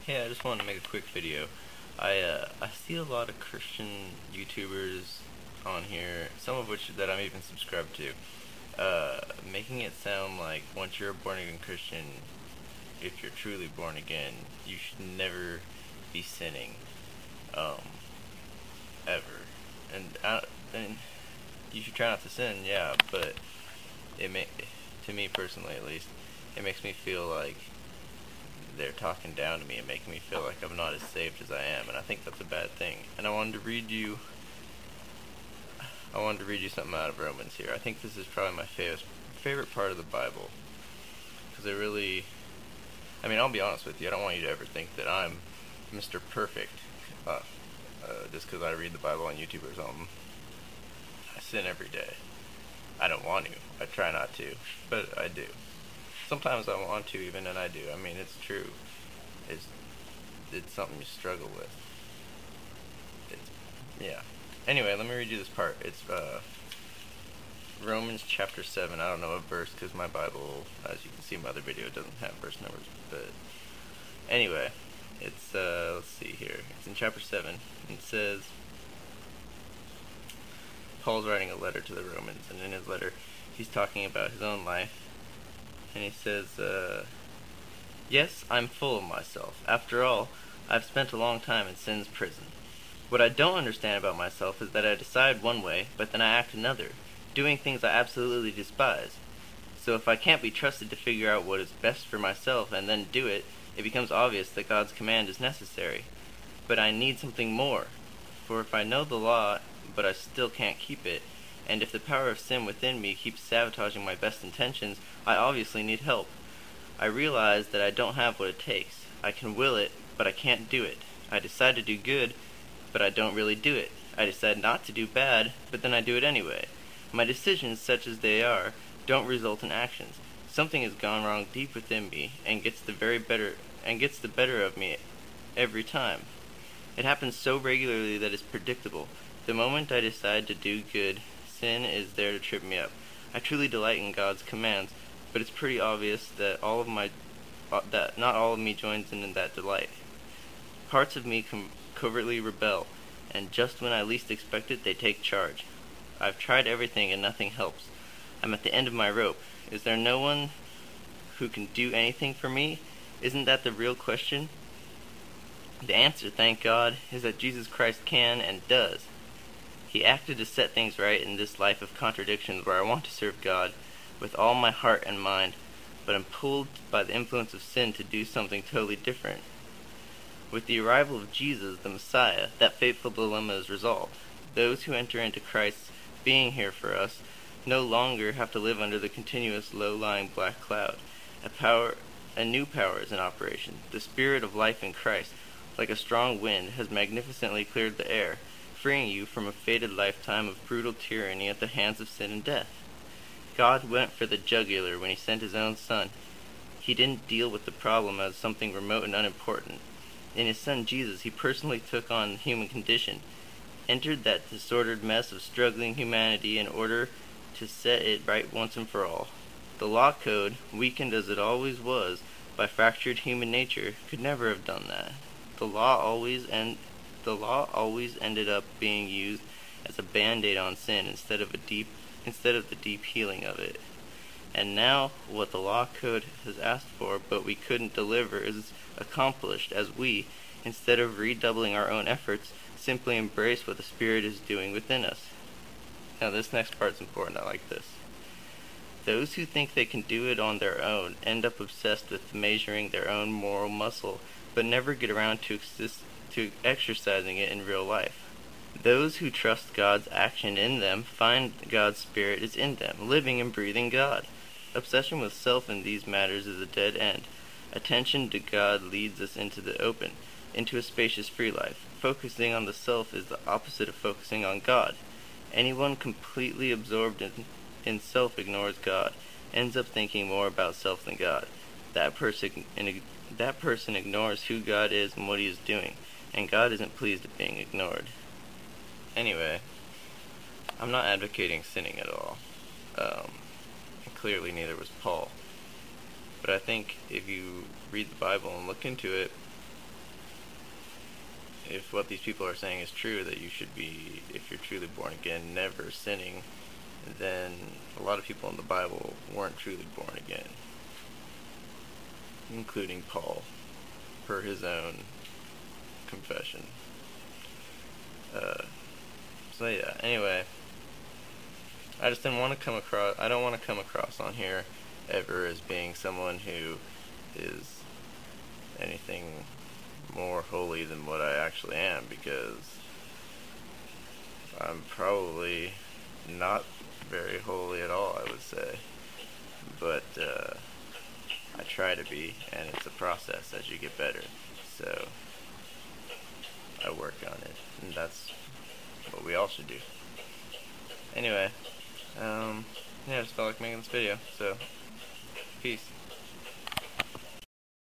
Hey, I just wanted to make a quick video. I see a lot of Christian YouTubers on here, some of which that I'm even subscribed to, making it sound like once you're a born again Christian, if you're truly born again, you should never be sinning, um, ever. And you should try not to sin, yeah, but to me personally at least, it makes me feel like they're talking down to me and making me feel like I'm not as saved as I am, and I think that's a bad thing. And I wanted to read you something out of Romans here. I think this is probably my favorite part of the Bible, because I'll be honest with you, I don't want you to ever think that I'm Mr. Perfect, just because I read the Bible on YouTube or something. I sin every day. I don't want to. I try not to, but I do. Sometimes I want to even, and I do. I mean, it's true. It's something you struggle with. Yeah. Anyway, let me read you this part. It's Romans chapter 7. I don't know what verse, because my Bible, as you can see in my other video, doesn't have verse numbers. But anyway, it's let's see here. It's in chapter 7. It says, Paul's writing a letter to the Romans, and in his letter, he's talking about his own life. And he says, yes, I'm full of myself. After all, I've spent a long time in sin's prison. What I don't understand about myself is that I decide one way, but then I act another, doing things I absolutely despise. So if I can't be trusted to figure out what is best for myself and then do it, it becomes obvious that God's command is necessary. But I need something more. For if I know the law, but I still can't keep it, and if the power of sin within me keeps sabotaging my best intentions, I obviously need help. I realize that I don't have what it takes. I can will it, but I can't do it. I decide to do good, but I don't really do it. I decide not to do bad, but then I do it anyway. My decisions, such as they are, don't result in actions. Something has gone wrong deep within me and gets the better of me every time. It happens so regularly that it's predictable. The moment I decide to do good, sin is there to trip me up. I truly delight in God's commands, but it's pretty obvious that not all of me joins in that delight. Parts of me covertly rebel, and just when I least expect it, they take charge. I've tried everything and nothing helps. I'm at the end of my rope. Is there no one who can do anything for me? Isn't that the real question? The answer, thank God, is that Jesus Christ can and does. He acted to set things right in this life of contradictions where I want to serve God with all my heart and mind, but I'm pulled by the influence of sin to do something totally different. With the arrival of Jesus, the Messiah, that fateful dilemma is resolved. Those who enter into Christ's being here for us no longer have to live under the continuous low-lying black cloud. A new power is in operation. The Spirit of life in Christ, like a strong wind, has magnificently cleared the air, freeing you from a fated lifetime of brutal tyranny at the hands of sin and death. God went for the jugular when he sent his own Son. He didn't deal with the problem as something remote and unimportant. In his Son Jesus, he personally took on the human condition, entered that disordered mess of struggling humanity in order to set it right once and for all. The law code, weakened as it always was by fractured human nature, could never have done that. The law always ended up being used as a band-aid on sin instead of the deep healing of it. And now what the law code has asked for but we couldn't deliver is accomplished as we, instead of redoubling our own efforts, simply embrace what the Spirit is doing within us. Now this next part's important. I like this. Those who think they can do it on their own end up obsessed with measuring their own moral muscle, but never get around to exercising it in real life. Those who trust God's action in them find God's Spirit is in them, living and breathing God. Obsession with self in these matters is a dead end. Attention to God leads us into the open, into a spacious free life. Focusing on the self is the opposite of focusing on God. Anyone completely absorbed in self ignores God, ends up thinking more about self than God. That person ignores who God is and what he is doing, and God isn't pleased at being ignored. Anyway, I'm not advocating sinning at all. And clearly neither was Paul. But I think if you read the Bible and look into it, if what these people are saying is true, that you should be, if you're truly born again, never sinning, then a lot of people in the Bible weren't truly born again, including Paul, per his own confession. So yeah, anyway, I just didn't want to come across, I don't want to come across on here ever as being someone who is anything more holy than what I actually am, because I'm probably not very holy at all, I would say. But I try to be, and it's a process as you get better. So I work on it, and that's what we all should do. Anyway, yeah, I just felt like making this video, so peace.